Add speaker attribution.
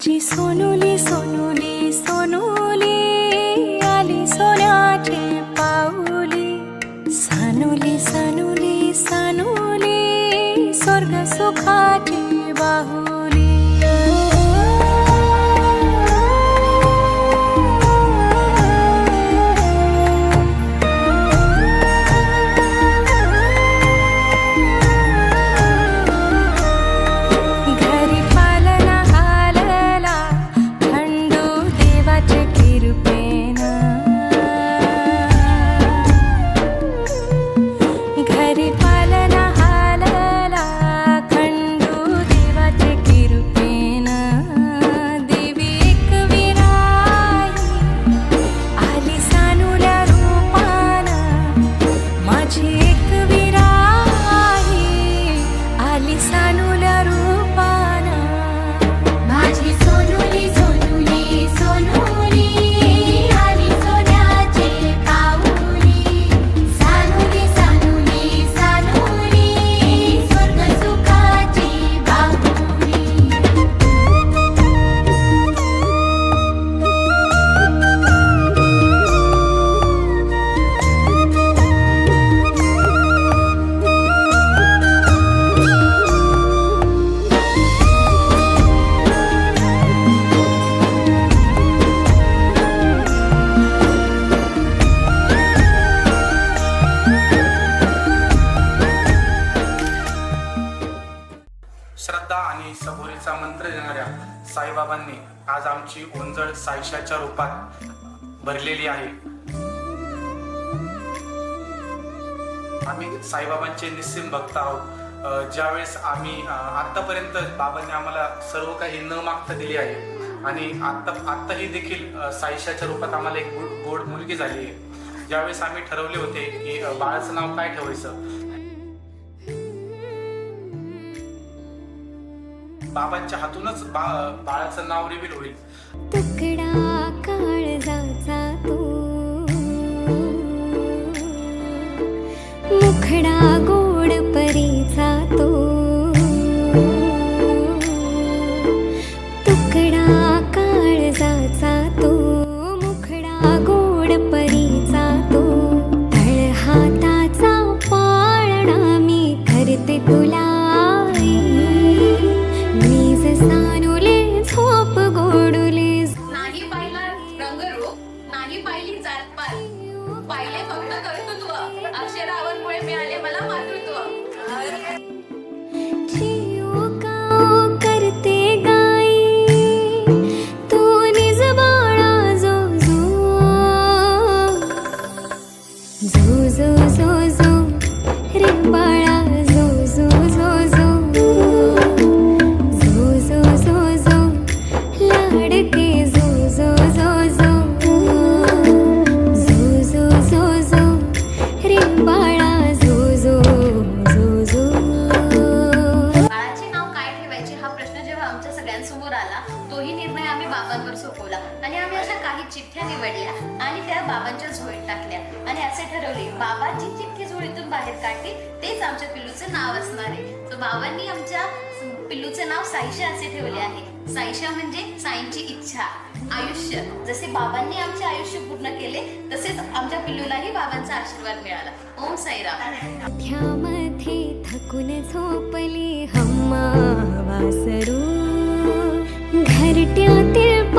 Speaker 1: माझी सोनुली सोनुली सोनुली आली सोन्याची पाऊली सानुली सानुली सानुली स्वर्ग सुखाची बाहुली
Speaker 2: श्रद्धा आणि सबुरीचा मंत्र देणाऱ्या साईबाबांनी आज आमची ओंजळ साईशाच्या रूपात भरलेली आहे. आम्ही साईबाबांचे निस्सीम भक्त आहोत. ज्यावेळेस आम्ही आतापर्यंत बाबांनी आम्हाला सर्व काही न मागता दिले आहे आणि आत्ताही देखील साईशाच्या रूपात आम्हाला एक गोड मुलगी झाली आहे. ज्यावेळेस आम्ही ठरवले होते की बाळाचं नाव काय ठेवायचं, बाबांच्या हातूनच बाळाचं नाव रिव्हील होईल.
Speaker 1: तुकडा काळजाचा तू मुखडा गोड परीचा तो तुकडा काळजाचा तो मुखडा गोड परीचा तो तळ हाताचा पाळणा मी करते तुला सानुले झोप गोडुले
Speaker 3: नाही पाहिला रंगरूप नाही पाहिली जातपात पाहिले फक्त कर्तृत्व अक्षरावरमुळे मिळाले मला मातृत्व
Speaker 1: जीव का करते गाई तू निज बाळा जो जो जो जो जो जो रे बाळा जो जो जो जो
Speaker 3: तोही निर्णय आम्ही बाबांवर सोपवला आणि आम्ही अशा काही चिठ्ठ्या निवडल्या आणि त्या बाबांच्या झोळीत टाकल्या आणि असे ठरवले बाबा जी चिठ्ठी झोळीतून बाहेर काढतील तेच आमच्या पिल्लूचं नाव असणार आहे. तर बाबांनी आमच्या पिल्लूचं नाव साईशा असे ठेवले आहे. साईशा म्हणजे साईंची इच्छा, आयुष्य. जसे बाबांनी आमचे आयुष्य पूर्ण केले तसेच आमच्या पिल्लूलाही बाबांचा आशीर्वाद मिळाला. ओम साईराम.
Speaker 1: ध्यामध्ये थकून झोपली हम्मा वासरू घरट्यातील